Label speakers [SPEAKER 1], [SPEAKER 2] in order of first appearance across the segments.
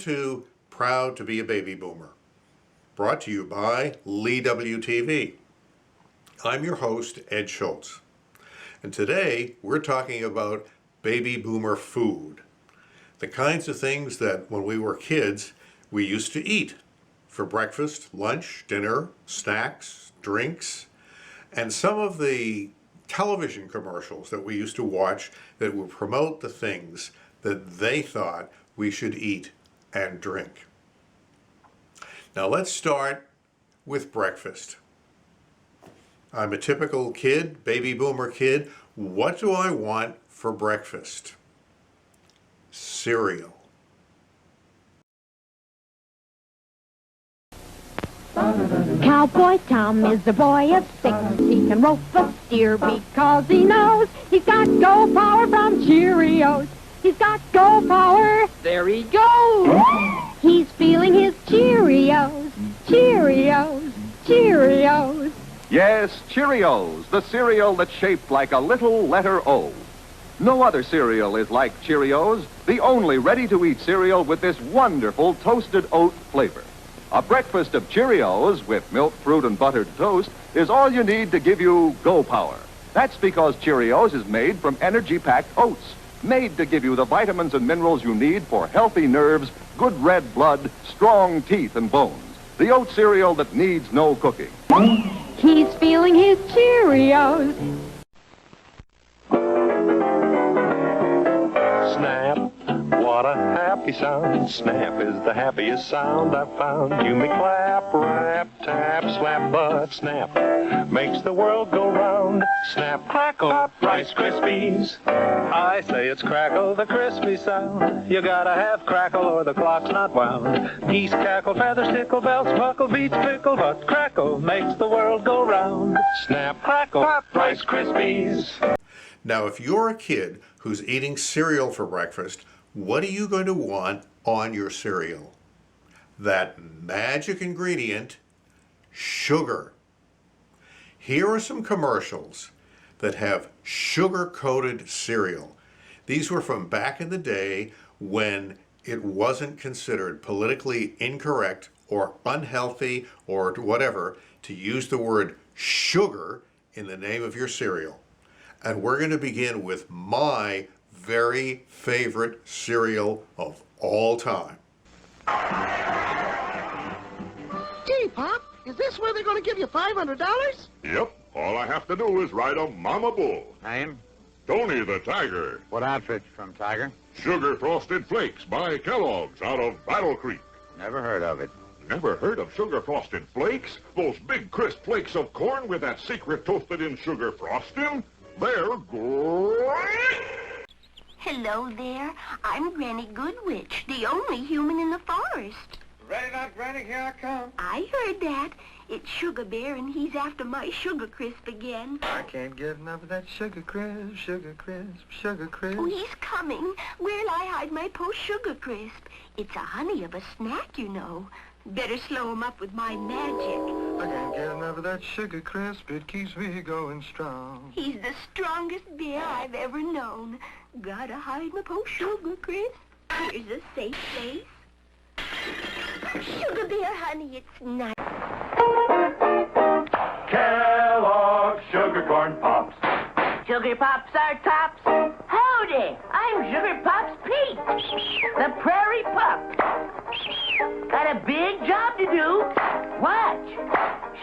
[SPEAKER 1] to Proud to be a Baby Boomer, brought to you by Lee WTV. I'm your host, Edd Schultz, and today we're talking about baby boomer food, the kinds of things that when we were kids we used to eat for breakfast, lunch, dinner, snacks, drinks, and some of the television commercials that we used to watch that would promote the things that they thought we should eat and drink. Now let's start with breakfast. I'm a typical kid, baby boomer kid. What do I want for breakfast? Cereal.
[SPEAKER 2] Cowboy Tom is a boy of 6. He can rope a steer because he knows he's got go power from Cheerios. He's got go power. There he goes. He's feeling his Cheerios. Cheerios. Cheerios.
[SPEAKER 3] Yes, Cheerios, the cereal that's shaped like a little letter O. No other cereal is like Cheerios, the only ready-to-eat cereal with this wonderful toasted oat flavor. A breakfast of Cheerios with milk, fruit, and buttered toast is all you need to give you go power. That's because Cheerios is made from energy-packed oats, made to give you the vitamins and minerals you need for healthy nerves, good red blood, strong teeth and bones. The oat cereal that needs no cooking.
[SPEAKER 2] He's feeling his Cheerios.
[SPEAKER 4] Snap, what a happy sound. Snap is the happiest sound I've found. You may clap, rap, tap, slap, but snap makes the world go round. Snap, crackle, pop, Rice Krispies. I say it's crackle, the crispy sound. You gotta have crackle or the clock's not wound. Geese cackle, feathers tickle, bells buckle, beats pickle, but crackle makes the world go round. Snap, crackle, pop, Rice Krispies.
[SPEAKER 1] Now, if you're a kid who's eating cereal for breakfast, what are you going to want on your cereal? That magic ingredient, sugar. Here are some commercials that have sugar-coated cereal. These were from back in the day when it wasn't considered politically incorrect or unhealthy or whatever to use the word sugar in the name of your cereal. And we're going to begin with my very favorite cereal of all time.
[SPEAKER 5] Gee, Pop, is this where they're going to give you $500?
[SPEAKER 6] Yep. All I have to do is ride a Mama Bull.
[SPEAKER 7] Name?
[SPEAKER 6] Tony the Tiger.
[SPEAKER 7] What outfit from Tiger?
[SPEAKER 6] Sugar Frosted Flakes by Kellogg's out of Battle Creek.
[SPEAKER 7] Never heard of it.
[SPEAKER 6] Never heard of Sugar Frosted Flakes? Those big crisp flakes of corn with that secret toasted-in sugar frosting? They're great!
[SPEAKER 8] Hello there. I'm Granny Goodwitch, the only human in the forest.
[SPEAKER 7] Ready not, Granny? Here I come.
[SPEAKER 8] I heard that. It's Sugar Bear, and he's after my Sugar Crisp again.
[SPEAKER 7] I can't get enough of that Sugar Crisp, Sugar Crisp, Sugar Crisp.
[SPEAKER 8] Oh, he's coming. Where'll I hide my post-Sugar Crisp? It's a honey of a snack, you know. Better slow him up with my magic.
[SPEAKER 7] I can't get enough of that Sugar Crisp. It keeps me going strong.
[SPEAKER 8] He's the strongest bear I've ever known. Gotta hide my post-Sugar Crisp. Here's a safe place. Sugar Bear, honey, it's nice.
[SPEAKER 4] Kellogg's Sugar Corn Pops.
[SPEAKER 9] Sugar Pops are tops. Howdy, I'm Sugar Pops Pete, the Prairie Pup. Got a big job to do. Watch.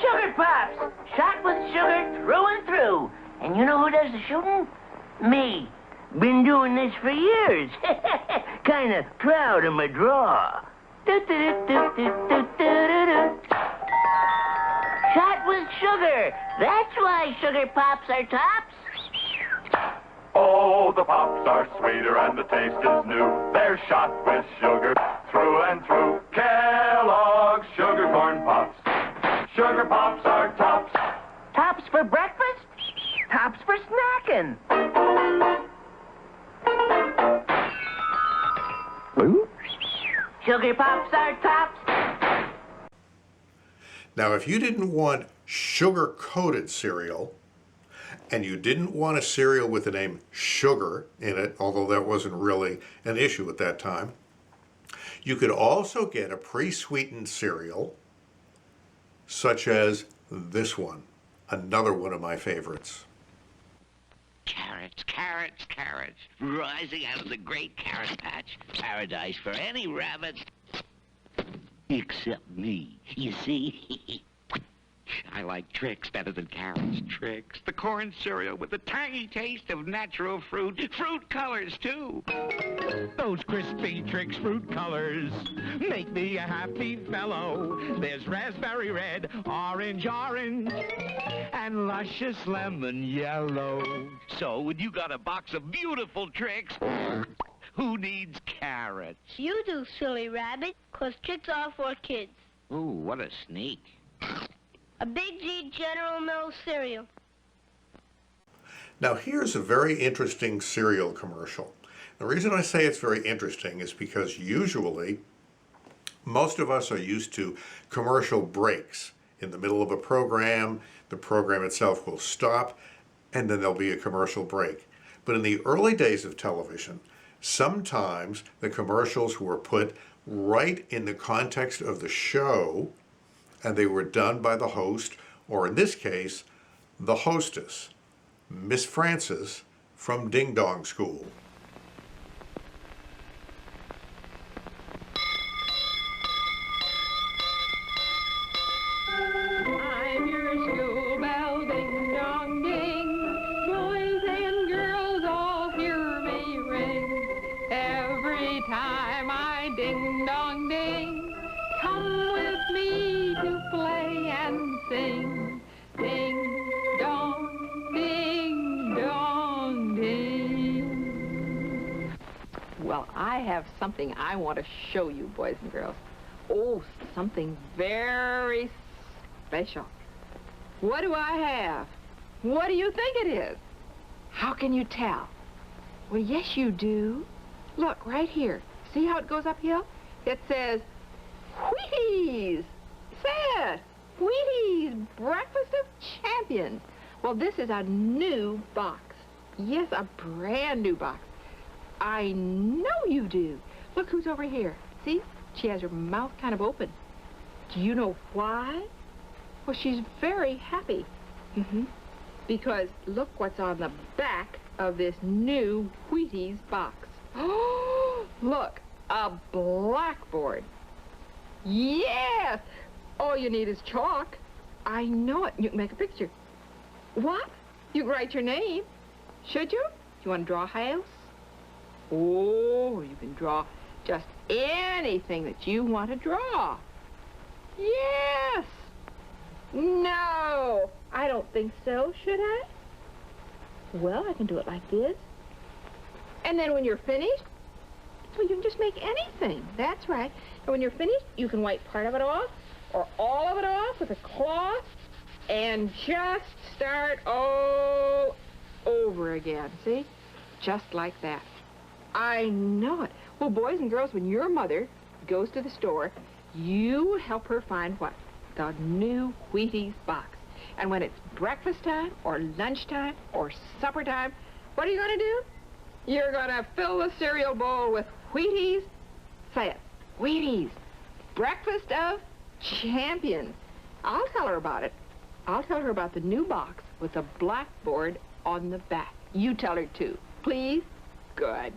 [SPEAKER 9] Sugar Pops, shot with sugar through and through. And you know who does the shooting? Me. Been doing this for years. Kinda proud of my draw. Shot with sugar. That's why Sugar Pops are tops.
[SPEAKER 4] Oh, the Pops are sweeter and the taste is new. They're shot with sugar through and through. Kellogg's Sugar Corn Pops. Sugar Pops are tops.
[SPEAKER 9] Tops for breakfast? Tops for snacking. Sugar Pops are tops.
[SPEAKER 1] Now, if you didn't want sugar-coated cereal, and you didn't want a cereal with the name sugar in it, although that wasn't really an issue at that time, You could also get a pre-sweetened cereal, such as this one, another one of my favorites.
[SPEAKER 10] Carrots, carrots, carrots, rising out of the great carrot patch. Paradise for any rabbit. Except me, you see. I like Trix better than carrots. Trix, the corn cereal with the tangy taste of natural fruit. Fruit colors, too.
[SPEAKER 11] Those crispy Trix fruit colors make me a happy fellow. There's raspberry red, orange, and luscious lemon yellow.
[SPEAKER 10] So when you got a box of beautiful Trix, who needs carrots?
[SPEAKER 8] You do, silly rabbit, 'cause Trix are for kids.
[SPEAKER 10] Ooh, what a sneak.
[SPEAKER 8] A Big G General Mills cereal.
[SPEAKER 1] Now here's a very interesting cereal commercial. The reason I say it's very interesting is because usually most of us are used to commercial breaks. In the middle of a program, the program itself will stop and then there'll be a commercial break. But in the early days of television, sometimes the commercials were put right in the context of the show, and they were done by the host, or in this case, the hostess, Miss Frances from Ding Dong School.
[SPEAKER 2] I'm your school bell, ding dong ding. Boys and girls all hear me ring. Every time I ding dong ding, come with me to play and sing. Ding dong, ding dong, ding.
[SPEAKER 12] Well, I have something I want to show you, boys and girls. Oh, something very special. What do I have? What do you think it is? How can you tell? Well, yes, you do. Look, right here. See how it goes uphill? It says, Wheaties! Say it! Wheaties! Breakfast of Champions. Well, this is a new box. Yes, a brand new box. I know you do. Look who's over here. See? She has her mouth kind of open. Do you know why? Well, she's very happy. Because look what's on the back of this new Wheaties box. Oh, look, a blackboard. Yes! All you need is chalk. I know it. You can make a picture. What? You can write your name. Should you? You want to draw a house? Oh, you can draw just anything that you want to draw. Yes! No, I don't think so, should I? Well, I can do it like this. And then when you're finished, well, you can just make anything. That's right. And when you're finished, you can wipe part of it off or all of it off with a cloth and just start all over again. See? Just like that. I know it. Well, boys and girls, when your mother goes to the store, you help her find what? The new Wheaties box. And when it's breakfast time or lunchtime or supper time, what are you going to do? You're going to fill the cereal bowl with Wheaties. Say it. Wheaties. Breakfast of Champions. I'll tell her about it. I'll tell her about the new box with the blackboard on the back. You tell her too. Please? Good.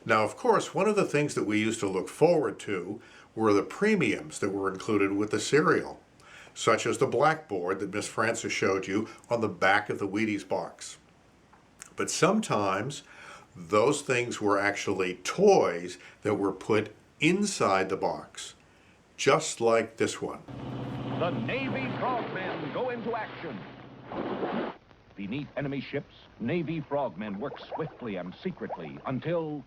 [SPEAKER 1] Now, of course, one of the things that we used to look forward to were the premiums that were included with the cereal, such as the blackboard that Miss Frances showed you on the back of the Wheaties box. But sometimes those things were actually toys that were put inside the box, just like this one.
[SPEAKER 3] The Navy frogmen go into action. Beneath enemy ships, Navy frogmen work swiftly and secretly until...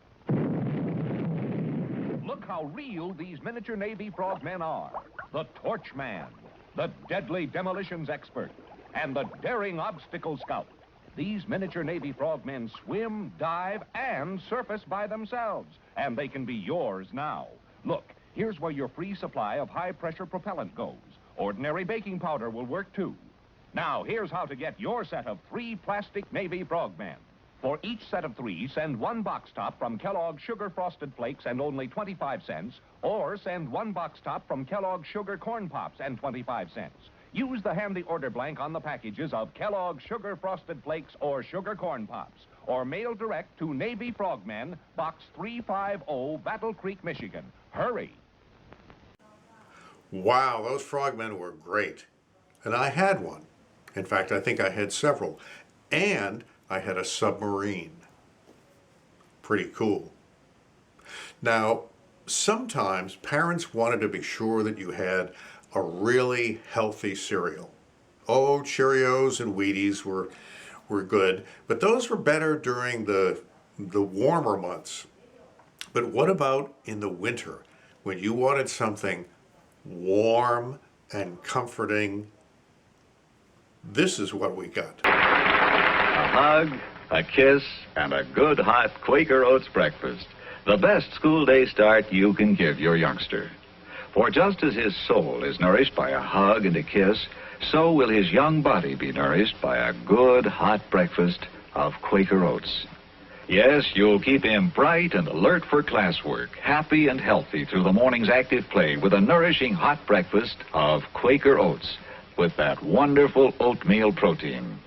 [SPEAKER 3] Look how real these miniature Navy frogmen are. The Torchman, the deadly demolitions expert, and the daring obstacle scout. These miniature Navy frogmen swim, dive, and surface by themselves, and they can be yours now. Look, here's where your free supply of high-pressure propellant goes. Ordinary baking powder will work, too. Now, here's how to get your set of 3 plastic Navy Frogmen. For each set of 3, send 1 box top from Kellogg's Sugar Frosted Flakes and only 25 cents, or send 1 box top from Kellogg's Sugar Corn Pops and 25 cents. Use the handy order blank on the packages of Kellogg's Sugar Frosted Flakes or Sugar Corn Pops, or mail direct to Navy Frogmen, Box 350, Battle Creek, Michigan. Hurry!
[SPEAKER 1] Wow, those frogmen were great. And I had one. In fact, I think I had several. And I had a submarine. Pretty cool. Now, sometimes parents wanted to be sure that you had a really healthy cereal. Oh, Cheerios and Wheaties were good, but those were better during the warmer months. But what about in the winter, when you wanted something warm and comforting? This is what we got.
[SPEAKER 13] A hug, a kiss, and a good hot Quaker Oats breakfast. The best school day start you can give your youngster. For just as his soul is nourished by a hug and a kiss, so will his young body be nourished by a good hot breakfast of Quaker Oats. Yes, you'll keep him bright and alert for classwork, happy and healthy through the morning's active play with a nourishing hot breakfast of Quaker Oats with that wonderful oatmeal protein.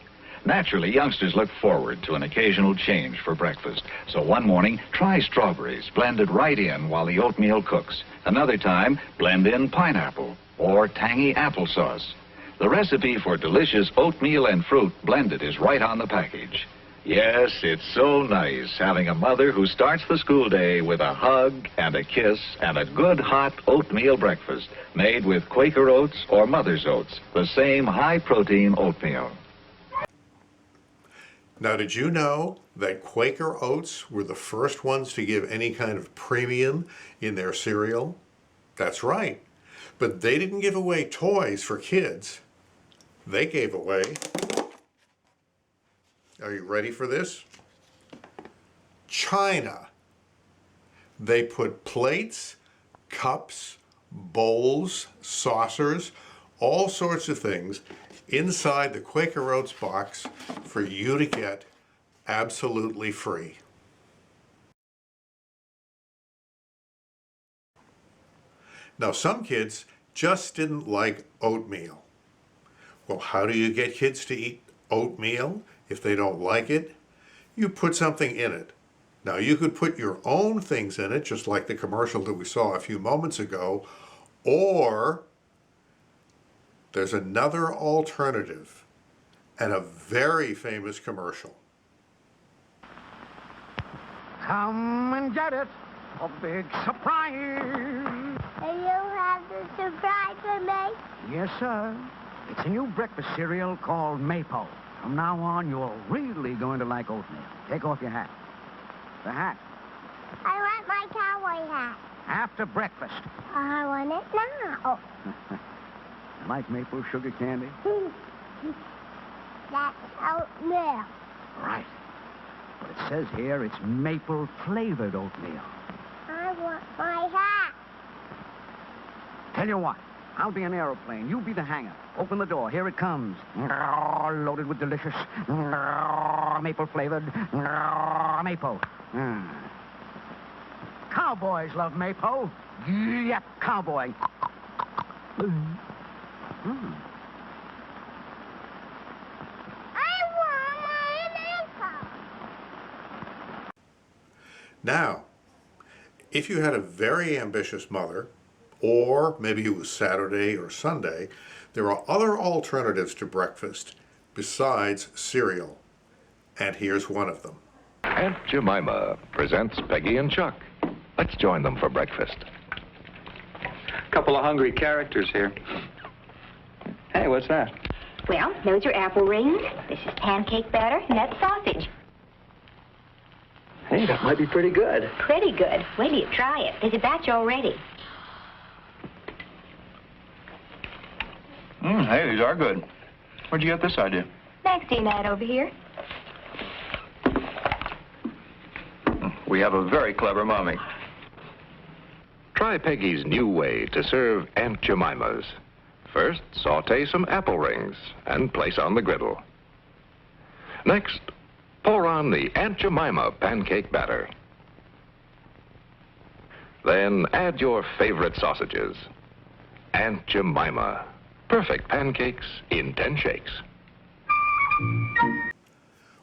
[SPEAKER 13] Naturally, youngsters look forward to an occasional change for breakfast. So one morning, try strawberries blended right in while the oatmeal cooks. Another time, blend in pineapple or tangy applesauce. The recipe for delicious oatmeal and fruit blended is right on the package. Yes, it's so nice having a mother who starts the school day with a hug and a kiss and a good hot oatmeal breakfast made with Quaker Oats or Mother's Oats, the same high-protein oatmeal.
[SPEAKER 1] Now, did you know that Quaker Oats were the first ones to give any kind of premium in their cereal? That's right. But they didn't give away toys for kids. They gave away... Are you ready for this? China. They put plates, cups, bowls, saucers, all sorts of things inside the Quaker Oats box for you to get absolutely free. Now, some kids just didn't like oatmeal. Well, how do you get kids to eat oatmeal if they don't like it? You put something in it. Now, you could put your own things in it, just like the commercial that we saw a few moments ago, or there's another alternative, and a very famous commercial.
[SPEAKER 11] Come and get it, a big surprise.
[SPEAKER 2] And you have the surprise for me?
[SPEAKER 11] Yes, sir. It's a new breakfast cereal called Maypo. From now on, you're really going to like oatmeal. Take off your hat. The hat.
[SPEAKER 2] I want my cowboy hat.
[SPEAKER 11] After breakfast.
[SPEAKER 2] I want it now.
[SPEAKER 11] You like maple sugar candy?
[SPEAKER 2] That's oatmeal.
[SPEAKER 11] Right. But it says here it's maple-flavored oatmeal.
[SPEAKER 2] I want my hat.
[SPEAKER 11] Tell you what, I'll be an aeroplane. You be the hangar. Open the door. Here it comes. Loaded with delicious maple-flavored Maypo. Cowboys love Maypo. Yep, cowboy.
[SPEAKER 1] Now, if you had a very ambitious mother, or maybe it was Saturday or Sunday, there are other alternatives to breakfast besides cereal. And here's one of them.
[SPEAKER 3] Aunt Jemima presents Peggy and Chuck. Let's join them for breakfast.
[SPEAKER 14] Couple of hungry characters here. Hey, what's that?
[SPEAKER 8] Well, those are apple rings. This is pancake batter, and that's sausage.
[SPEAKER 14] Hey, that might be pretty good.
[SPEAKER 8] Pretty good. Wait till you try it. There's a batch already.
[SPEAKER 14] Hey, these are good. Where'd you get this idea?
[SPEAKER 8] Thanks to your lad over here.
[SPEAKER 14] We have a very clever mommy.
[SPEAKER 3] Try Peggy's new way to serve Aunt Jemima's. First, saute some apple rings and place on the griddle. Next, pour on the Aunt Jemima pancake batter. Then add your favorite sausages. Aunt Jemima. Perfect pancakes in 10 shakes.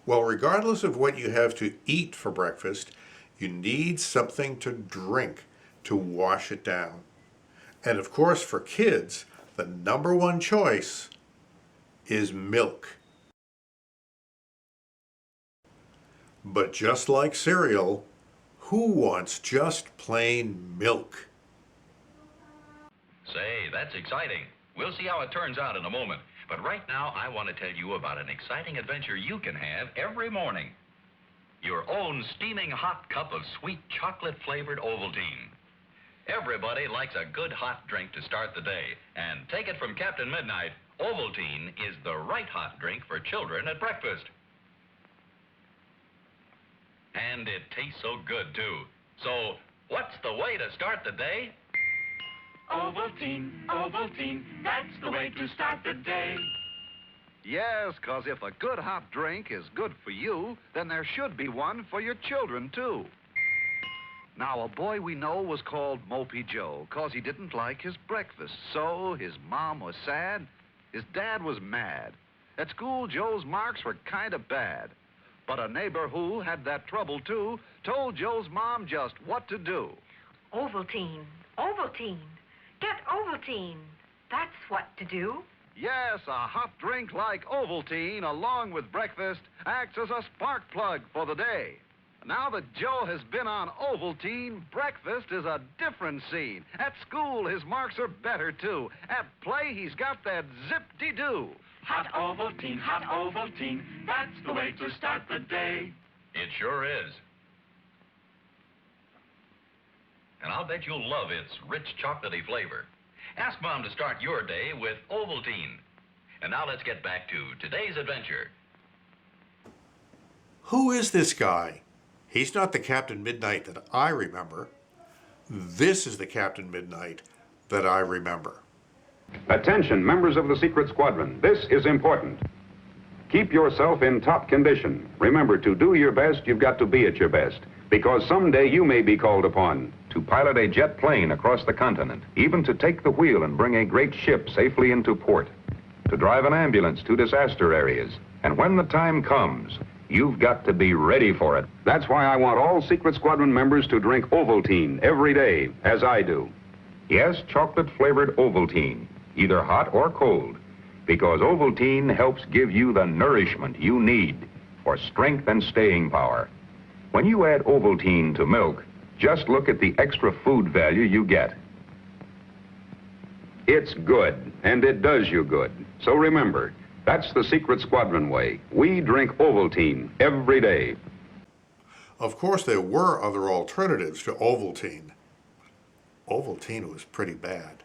[SPEAKER 1] Well, regardless of what you have to eat for breakfast, you need something to drink to wash it down. And of course, for kids, the number one choice is milk. But just like cereal, who wants just plain milk?
[SPEAKER 15] Say, that's exciting. We'll see how it turns out in a moment. But right now, I want to tell you about an exciting adventure you can have every morning. Your own steaming hot cup of sweet chocolate-flavored Ovaltine. Everybody likes a good hot drink to start the day. And take it from Captain Midnight, Ovaltine is the right hot drink for children at breakfast. And it tastes so good, too. So, what's the way to start the day?
[SPEAKER 16] Ovaltine, Ovaltine, that's the way to start the day.
[SPEAKER 17] Yes, 'cause if a good hot drink is good for you, then there should be one for your children, too. Now, a boy we know was called Mopey Joe 'cause he didn't like his breakfast. So his mom was sad, his dad was mad. At school, Joe's marks were kind of bad. But a neighbor who had that trouble, too, told Joe's mom just what to do.
[SPEAKER 18] Ovaltine, Ovaltine. Get Ovaltine. That's what to do.
[SPEAKER 17] Yes, a hot drink like Ovaltine, along with breakfast, acts as a spark plug for the day. Now that Joe has been on Ovaltine, breakfast is a different scene. At school, his marks are better, too. At play, he's got that zip-de-doo.
[SPEAKER 16] Hot Ovaltine, that's the way to start the day.
[SPEAKER 15] It sure is. And I'll bet you'll love its rich chocolatey flavor. Ask Mom to start your day with Ovaltine. And now let's get back to today's adventure.
[SPEAKER 1] Who is this guy? He's not the Captain Midnight that I remember. This is the Captain Midnight that I remember.
[SPEAKER 19] Attention, members of the Secret Squadron. This is important. Keep yourself in top condition. Remember, to do your best, you've got to be at your best. Because someday you may be called upon
[SPEAKER 13] to pilot a jet plane across the continent, even to take the wheel and bring a great ship safely into port, to drive an ambulance to disaster areas. And when the time comes, you've got to be ready for it.
[SPEAKER 19] That's why I want all Secret Squadron members to drink Ovaltine every day, as I do.
[SPEAKER 13] Yes, chocolate-flavored Ovaltine, either hot or cold, because Ovaltine helps give you the nourishment you need for strength and staying power. When you add Ovaltine to milk, just look at the extra food value you get.
[SPEAKER 19] It's good, and it does you good. So remember, that's the Secret Squadron way. We drink Ovaltine every day.
[SPEAKER 1] Of course, there were other alternatives to Ovaltine. Ovaltine was pretty bad.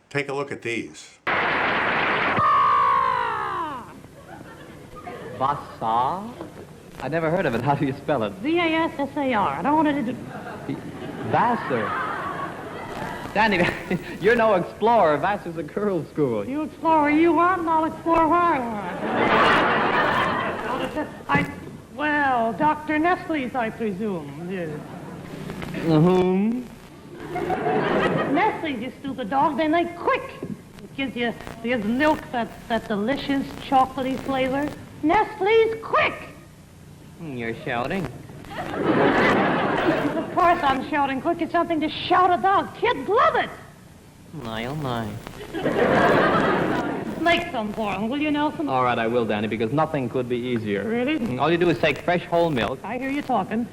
[SPEAKER 1] Take a look at these.
[SPEAKER 20] Vassar? I never heard of it. How do you spell it?
[SPEAKER 21] V-A-S-S-A-R. I don't want to do...
[SPEAKER 20] Vassar. Danny, you're no explorer. Vassar's a girls' school.
[SPEAKER 21] You explore where you want, and I'll explore where I want. Well, Dr. Nestle's, I presume. Yes. Nestle's, you stupid dog. They make Quik. It gives milk that delicious chocolatey flavor. Nestle's Quik.
[SPEAKER 20] You're shouting.
[SPEAKER 21] Of course I'm shouting Quik. It's something to shout a dog. Kids love it.
[SPEAKER 20] My, oh, my.
[SPEAKER 21] Make some for them, will you, Nelson?
[SPEAKER 20] All right, I will, Danny, because nothing could be easier.
[SPEAKER 21] Really?
[SPEAKER 20] All you do is take fresh whole milk.
[SPEAKER 21] I hear you talking.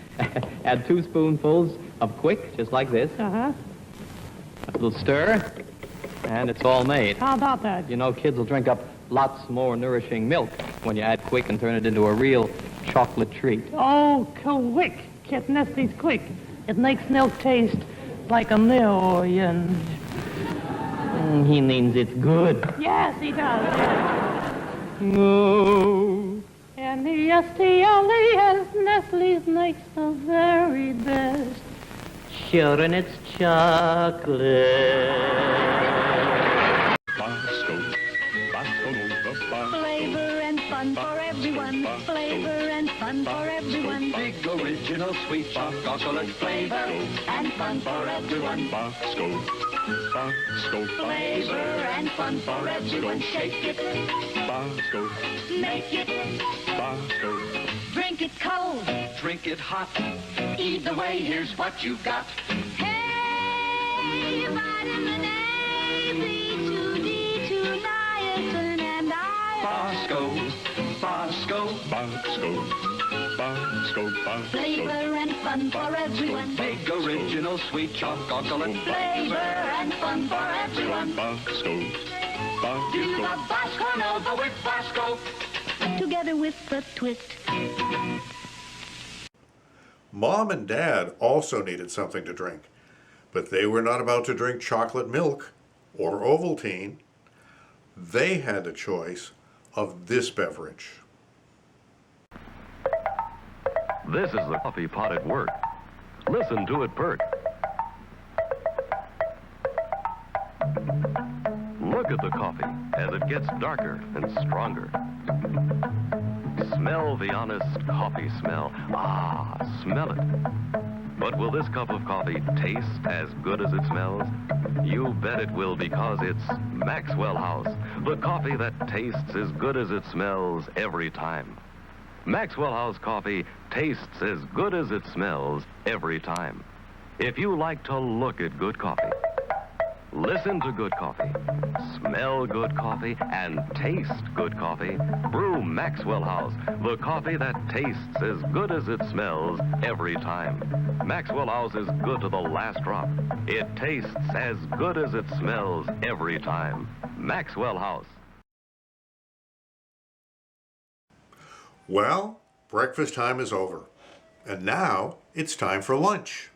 [SPEAKER 20] Add 2 spoonfuls of Quik, just like this.
[SPEAKER 21] Uh-huh.
[SPEAKER 20] A little stir, and it's all made.
[SPEAKER 21] How about that?
[SPEAKER 20] You know, kids will drink up lots more nourishing milk when you add Quik and turn it into a real chocolate treat.
[SPEAKER 21] Oh, Quik. Kid Nestle's Quik. It makes milk taste like a million.
[SPEAKER 20] He means it's good.
[SPEAKER 21] Yes, he does. No. N-E-S-T-L-E-S, Nestle's makes the very best.
[SPEAKER 20] Sure, and it's chocolate.
[SPEAKER 16] original sweet chocolate flavor and fun for everyone.
[SPEAKER 4] Bosco, Bosco,
[SPEAKER 16] Flavor and fun for everyone. Shake it,
[SPEAKER 4] Bosco,
[SPEAKER 16] make it,
[SPEAKER 4] Bosco.
[SPEAKER 16] drink it cold, drink it hot. Either way, here's what you've got. Hey, vitamin A, B2, D2, niacin, and iron.
[SPEAKER 4] Bosco, Bosco, Bosco, Bosco, Bosco.
[SPEAKER 16] Flavor and fun for everyone.
[SPEAKER 4] Big original sweet chocolate
[SPEAKER 16] Flavor and fun for everyone.
[SPEAKER 4] Bosco,
[SPEAKER 16] Do
[SPEAKER 4] Bosco.
[SPEAKER 16] a Bosco Nova with Bosco. Together with a twist.
[SPEAKER 1] Mom and Dad also needed something to drink, but they were not about to drink chocolate milk or Ovaltine. They had the choice of this beverage.
[SPEAKER 5] This is the coffee pot at work. Listen to it perk. Look at the coffee as it gets darker and stronger. Smell the honest coffee smell. Ah, smell it. But will this cup of coffee taste as good as it smells? You bet it will, because it's Maxwell House, the coffee that tastes as good as it smells every time. Maxwell House coffee tastes as good as it smells every time. If you like to look at good coffee, listen to good coffee, smell good coffee, and taste good coffee, brew Maxwell House, the coffee that tastes as good as it smells every time. Maxwell House is good to the last drop. It tastes as good as it smells every time. Maxwell House.
[SPEAKER 1] Well, breakfast time is over, and now it's time for lunch.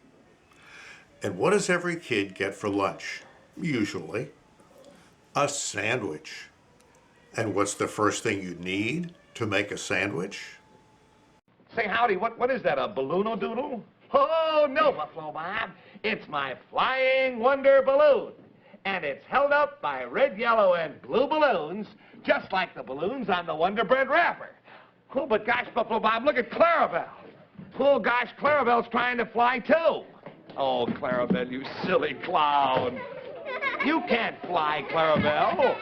[SPEAKER 1] And what does every kid get for lunch? Usually, a sandwich. And what's the first thing you need to make a sandwich?
[SPEAKER 22] Say, howdy, what is that, a balloon-o-doodle? Oh, no, Buffalo Bob. It's my flying wonder balloon. And it's held up by red, yellow, and blue balloons, just like the balloons on the Wonder Bread wrapper. Oh, but gosh, Buffalo Bob, look at Clarabelle. Oh, gosh, Clarabelle's trying to fly, too. Oh, Clarabelle, you silly clown. You can't fly, Clarabelle.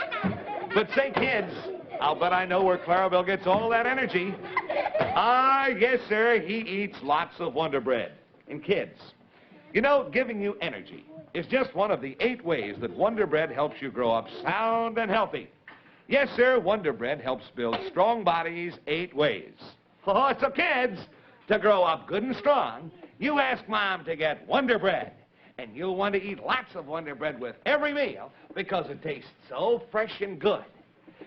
[SPEAKER 22] But say, kids, I'll bet I know where Clarabelle gets all that energy. Ah, yes, sir, he eats lots of Wonder Bread. And kids, you know, giving you energy is just one of the 8 ways that Wonder Bread helps you grow up sound and healthy. Yes, sir, Wonder Bread helps build strong bodies 8 ways. Oh, so kids, to grow up good and strong, you ask Mom to get Wonder Bread. And you'll want to eat lots of Wonder Bread with every meal because it tastes so fresh and good.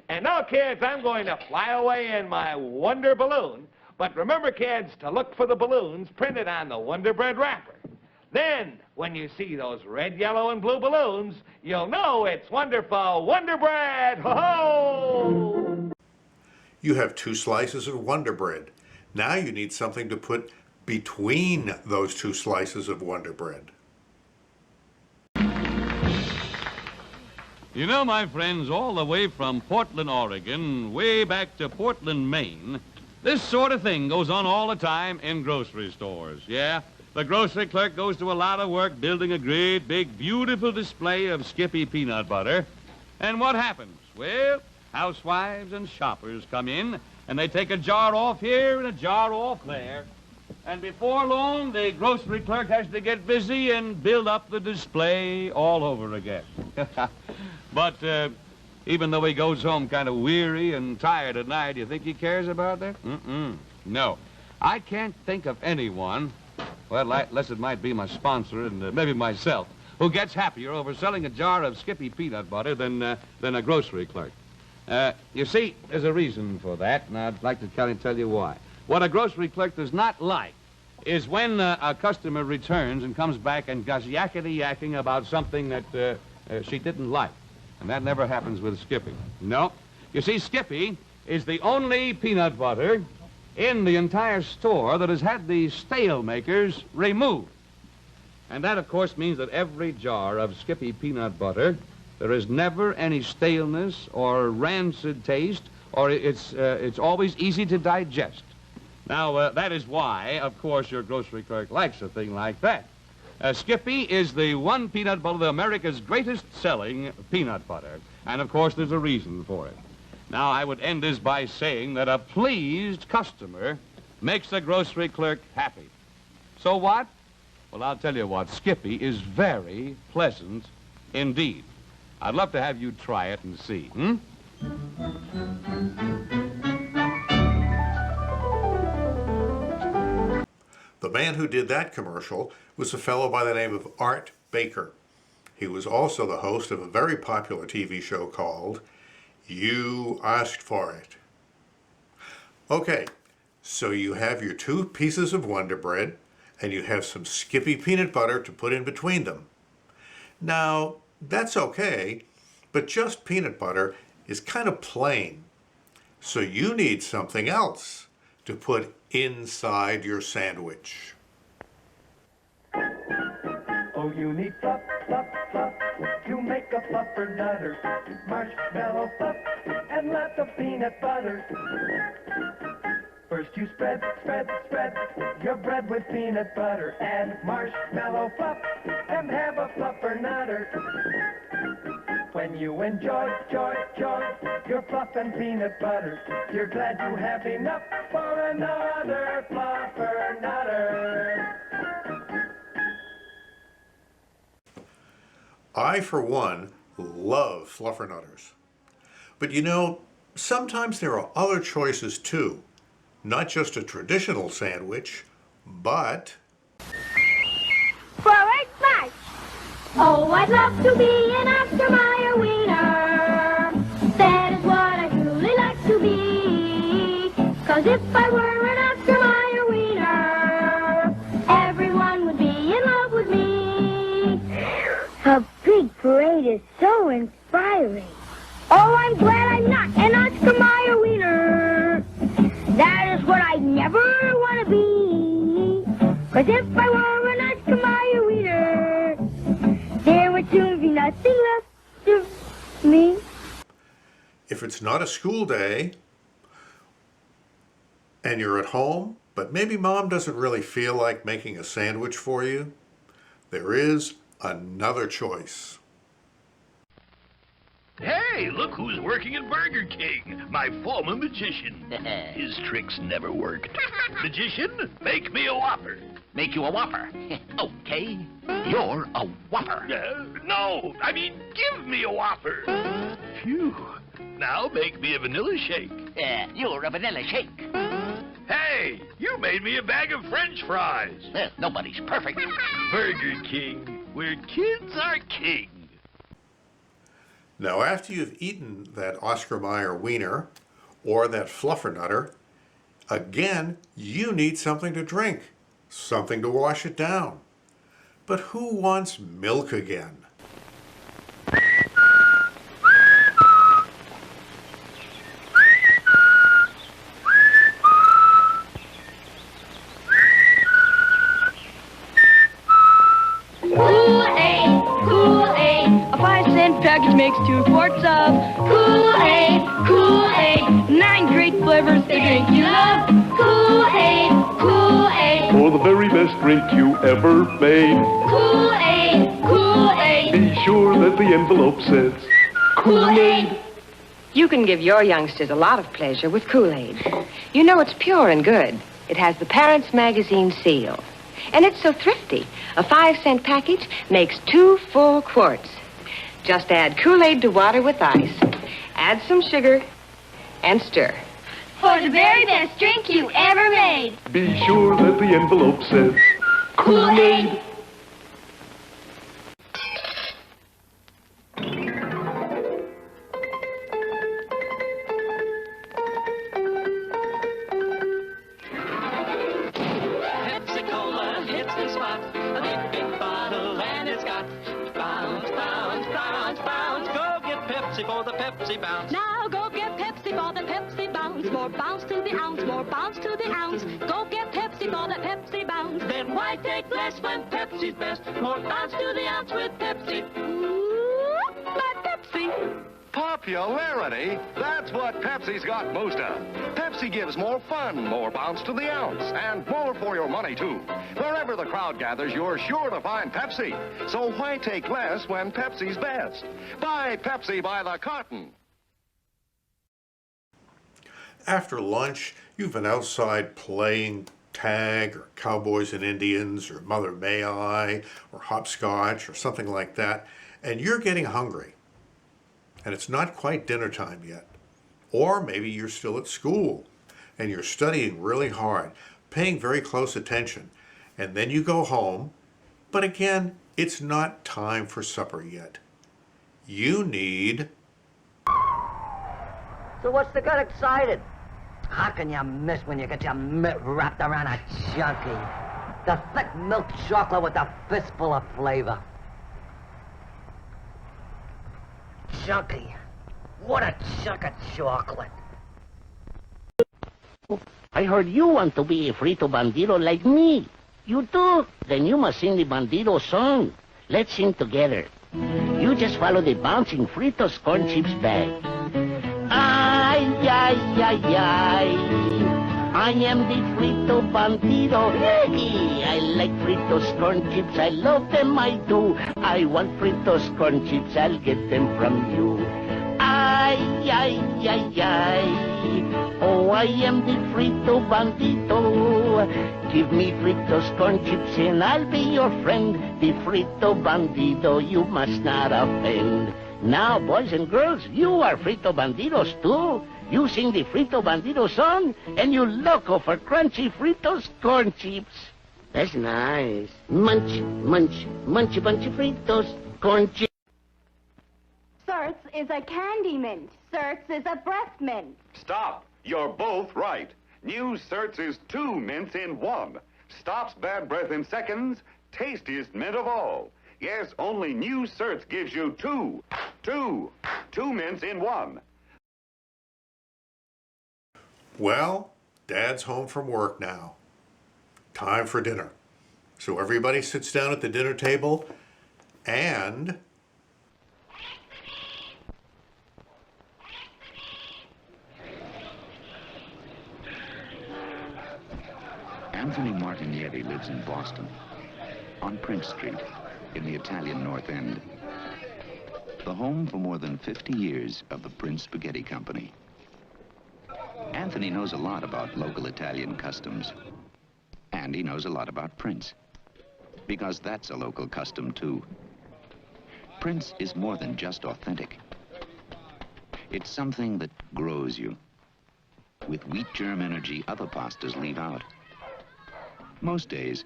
[SPEAKER 22] And now, kids, I'm going to fly away in my Wonder Balloon. But remember, kids, to look for the balloons printed on the Wonder Bread wrapper. Then, when you see those red, yellow, and blue balloons, you'll know it's wonderful Wonder Bread. Ho-ho!
[SPEAKER 1] You have 2 slices of Wonder Bread. Now you need something to put between those 2 slices of Wonder Bread.
[SPEAKER 23] You know, my friends, all the way from Portland, Oregon, way back to Portland, Maine, this sort of thing goes on all the time in grocery stores. Yeah, the grocery clerk goes to a lot of work building a great, big, beautiful display of Skippy peanut butter. And what happens? Well, housewives and shoppers come in, and they take a jar off here and a jar off there. And before long, the grocery clerk has to get busy and build up the display all over again. But even though he goes home kind of weary and tired at night, do you think he cares about that? No. I can't think of anyone, well, unless it might be my sponsor and maybe myself, who gets happier over selling a jar of Skippy peanut butter than a grocery clerk. You see, there's a reason for that, and I'd like to tell you why. What a grocery clerk does not like is when a customer returns and comes back and goes yakety-yakking about something that she didn't like. And that never happens with Skippy. No. You see, Skippy is the only peanut butter in the entire store that has had the stale makers removed. And that, of course, means that every jar of Skippy peanut butter, there is never any staleness or rancid taste, or it's always easy to digest. Now, that is why, of course, your grocery clerk likes a thing like that. Skippy is the one peanut butter, America's greatest selling peanut butter. And, of course, there's a reason for it. Now, I would end this by saying that a pleased customer makes the grocery clerk happy. So what? Well, I'll tell you what, Skippy is very pleasant indeed. I'd love to have you try it and see,
[SPEAKER 1] The man who did that commercial was a fellow by the name of Art Baker. He was also the host of a very popular TV show called You Asked For It. Okay, so you have your 2 pieces of Wonder Bread, and you have some Skippy peanut butter to put in between them. Now, that's okay, but just peanut butter is kind of plain. So you need something else to put inside your sandwich.
[SPEAKER 16] Oh, you need fluff, fluff, fluff to make a fluffer nutter. Marshmallow fluff and lots of peanut butter. First you spread, spread, spread your bread with peanut butter. Add marshmallow fluff and have a fluffer nutter. When you enjoy, joy, joy your fluff and peanut butter, you're glad you have enough for another fluffer nutter.
[SPEAKER 1] I, for one, love fluffernutters. But you know, sometimes there are other choices too. Not just a traditional sandwich, but...
[SPEAKER 2] Forward march! Oh, I'd love to be an Oscar Mayer Wiener. That is what I truly like to be. 'Cause if I were an Oscar Mayer Wiener, everyone would be in love with me. A big parade is so inspiring. Oh, I'm glad I'm not an Oscar Mayer Wiener. That is what I never want to be. 'Cause if I were an Oscar Mayer Wiener, there would soon be nothing left of me.
[SPEAKER 1] If it's not a school day and you're at home, but maybe Mom doesn't really feel like making a sandwich for you, there is another choice.
[SPEAKER 6] Hey, look who's working at Burger King. My former magician. His tricks never worked. Magician, make me a Whopper.
[SPEAKER 10] Make you a Whopper. Okay. You're a Whopper.
[SPEAKER 6] No, I mean, give me a Whopper. Phew. Now make me a vanilla shake.
[SPEAKER 10] You're a vanilla shake.
[SPEAKER 6] Hey, you made me a bag of French fries.
[SPEAKER 10] Nobody's perfect.
[SPEAKER 6] Burger King, where kids are king.
[SPEAKER 1] Now, after you've eaten that Oscar Mayer Wiener or that fluffernutter, again, you need something to drink, something to wash it down. But who wants milk again?
[SPEAKER 2] Kool Aid, Kool Aid, a 5-cent package makes 2 quarts of Kool Aid, Kool Aid, 9 great flavors, the drink you love. Kool Aid, Kool Aid,
[SPEAKER 4] For the very best drink you ever made.
[SPEAKER 2] Kool Aid, Kool Aid.
[SPEAKER 4] Be sure that the envelope says
[SPEAKER 18] Kool Aid. You can give your youngsters a lot of pleasure with Kool Aid. You know it's pure and good. It has the Parents Magazine seal. And it's so thrifty. A 5-cent package makes 2 full quarts. Just add Kool Aid to water with ice. Add some sugar and stir.
[SPEAKER 2] For the very best drink you ever made.
[SPEAKER 4] Be sure that the envelope says
[SPEAKER 2] Kool Aid.
[SPEAKER 16] Pepsi-Cola hits the spot. A big, big bottle and it's got bounce, bounce, bounce, bounce. Go get Pepsi for the Pepsi bounce.
[SPEAKER 2] Now go get Pepsi for the Pepsi bounce. More bounce to the ounce, more bounce to the ounce. Go get Pepsi for the Pepsi bounce.
[SPEAKER 16] Then why take less when Pepsi's best? More bounce to the ounce with Pepsi.
[SPEAKER 2] Ooh, my Pepsi.
[SPEAKER 3] Popularity? That's what Pepsi's got most of. Pepsi gives more fun, more bounce to the ounce, and more for your money, too. Wherever the crowd gathers, you're sure to find Pepsi. So why take less when Pepsi's best? Buy Pepsi by the carton.
[SPEAKER 1] After lunch, you've been outside playing tag or Cowboys and Indians or Mother May I or hopscotch or something like that, and you're getting hungry. And it's not quite dinner time yet. Or maybe you're still at school and you're studying really hard, paying very close attention, and then you go home, but again, it's not time for supper yet. You need...
[SPEAKER 7] So what's the good excited? How can you miss when you get your mitt wrapped around a junkie? The thick milk chocolate with a fistful of flavor. Junkie. What a chunk of chocolate.
[SPEAKER 9] I heard you want to be a frito bandito like me. You do? Then you must sing the bandito song. Let's sing together. You just follow the bouncing Fritos corn chips bag. Ay, ay, ay, ay. I am the frito bandito. I like Fritos corn chips. I love them, I do. I want Fritos corn chips. I'll get them from you. Ay, ay, ay, ay. Oh, I am the frito bandito. Give me Fritos corn chips and I'll be your friend. The frito bandito, you must not offend. Now, boys and girls, you are frito banditos too. You sing the frito bandito song and you loco for crunchy Fritos corn chips. That's nice. Munch, munch, munchy bunch of Fritos corn chips.
[SPEAKER 12] Certs is a candy mint. Certs is a breath mint.
[SPEAKER 3] Stop. You're both right. New Certs is 2 mints in 1. Stops bad breath in seconds. Tastiest mint of all. Yes, only new Certs gives you 2 mints in 1.
[SPEAKER 1] Well, Dad's home from work now. Time for dinner. So everybody sits down at the dinner table and...
[SPEAKER 10] Anthony Martignetti lives in Boston, on Prince Street, in the Italian North End. The home for more than 50 years of the Prince Spaghetti Company. Anthony knows a lot about local Italian customs. And he knows a lot about Prince, because that's a local custom too. Prince is more than just authentic. It's something that grows you, with wheat germ energy other pastas leave out. Most days,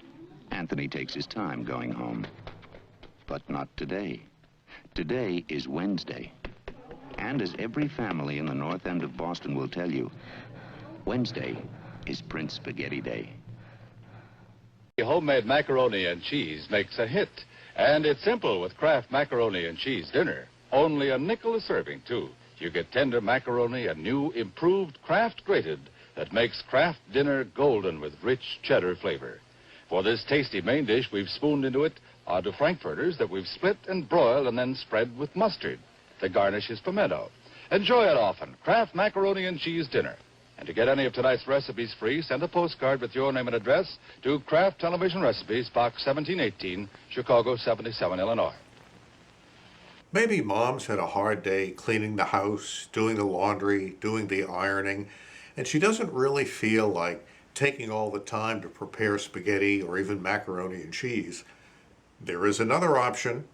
[SPEAKER 10] Anthony takes his time going home. But not today. Today is Wednesday. And as every family in the North End of Boston will tell you, Wednesday is Prince Spaghetti Day.
[SPEAKER 24] Homemade macaroni and cheese makes a hit. And it's simple with Kraft macaroni and cheese dinner. Only a nickel a serving, too. You get tender macaroni and new, improved Kraft grated that makes Kraft dinner golden with rich cheddar flavor. For this tasty main dish, we've spooned into it onto frankfurters that we've split and broiled and then spread with mustard. The garnish is pimento. Enjoy it often. Kraft macaroni and cheese dinner. And to get any of tonight's recipes free, send a postcard with your name and address to Kraft Television Recipes, Box 1718, Chicago 77, Illinois.
[SPEAKER 1] Maybe Mom's had a hard day cleaning the house, doing the laundry, doing the ironing, and she doesn't really feel like taking all the time to prepare spaghetti or even macaroni and cheese. There is another option.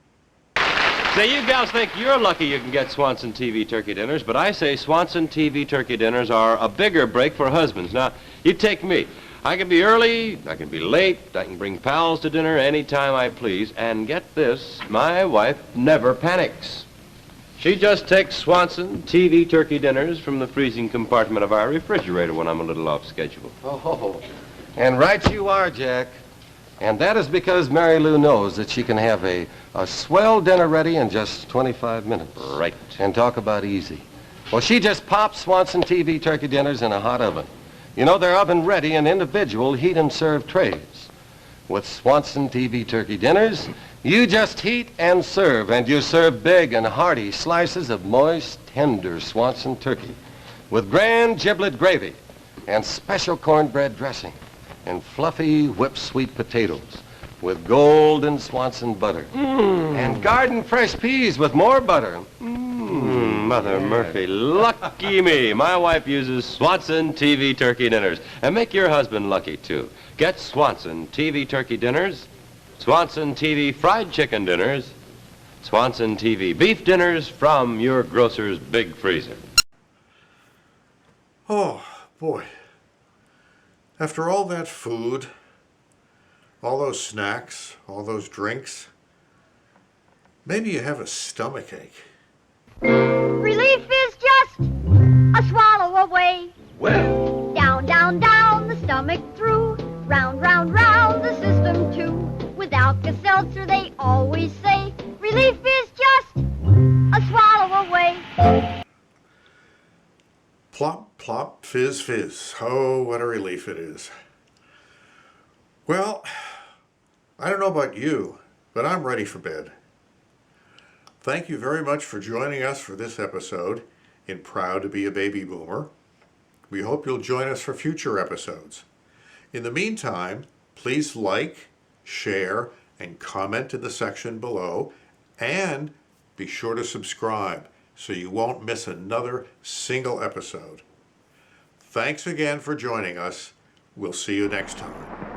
[SPEAKER 25] Say, you gals think you're lucky you can get Swanson TV turkey dinners, but I say Swanson TV turkey dinners are a bigger break for husbands. Now, you take me. I can be early, I can be late, I can bring pals to dinner anytime I please, and get this, my wife never panics. She just takes Swanson TV turkey dinners from the freezing compartment of our refrigerator when I'm a little off schedule.
[SPEAKER 26] Oh, and right you are, Jack. And that is because Mary Lou knows that she can have a swell dinner ready in just 25 minutes.
[SPEAKER 25] Right.
[SPEAKER 26] And talk about easy. Well, she just pops Swanson TV turkey dinners in a hot oven. You know, they're oven ready in individual heat and serve trays. With Swanson TV turkey dinners, you just heat and you serve big and hearty slices of moist, tender Swanson turkey with grand giblet gravy and special cornbread dressing and fluffy whipped sweet potatoes with golden Swanson butter and garden fresh peas with more butter.
[SPEAKER 25] Mother Murphy, lucky me. My wife uses Swanson TV turkey dinners. And make your husband lucky, too. Get Swanson TV turkey dinners, Swanson TV fried chicken dinners, Swanson TV beef dinners from your grocer's big freezer.
[SPEAKER 1] Oh, boy. After all that food, all those snacks, all those drinks, maybe you have a stomachache.
[SPEAKER 2] Relief is just a swallow away.
[SPEAKER 1] Well.
[SPEAKER 2] Down, down, down, the stomach through. Round, round, round, the system too. With Alka Seltzer, they always say, relief is just a swallow away.
[SPEAKER 1] Plop, plop, fizz, fizz. Oh, what a relief it is. Well, I don't know about you, but I'm ready for bed. Thank you very much for joining us for this episode in Proud to be a Baby Boomer. We hope you'll join us for future episodes. In the meantime, please like, share, and comment in the section below, and be sure to subscribe so you won't miss another single episode. Thanks again for joining us. We'll see you next time.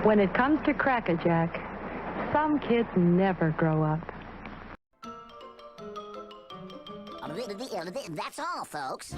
[SPEAKER 8] When it comes to Cracker Jack, some kids never grow up.
[SPEAKER 11] That's all, folks.